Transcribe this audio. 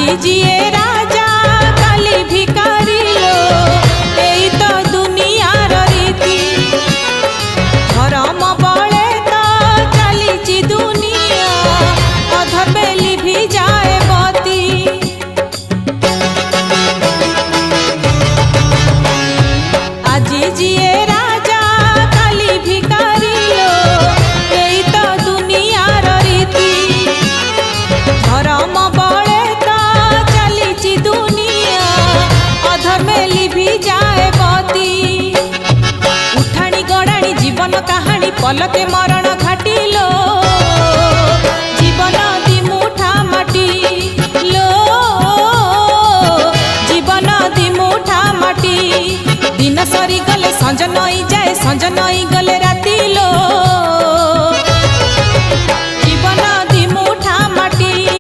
আজি জিয়ে রাজা কালি ভিকারি লো এই তো দুনিয়ার রীতি ধরম বলে তো চালিছি দুনিয়া অধর্মে লিভি যায় বতী আজি জিয়ে রাজা কালি ভিকারি লো এই তো দুনিয়ার রীতি ধরম বলে তো চালিছি দুনিয়া অধর্মে লিভি যায় বতী উঠানি গড়ানি জীবন কাহানি পলকে মরণ ঘাটিলো জীবন দিমুঠা মাটি লো জীবন দিমুঠা মাটি दिन सरी गले संज नई जाए संज नई गले राती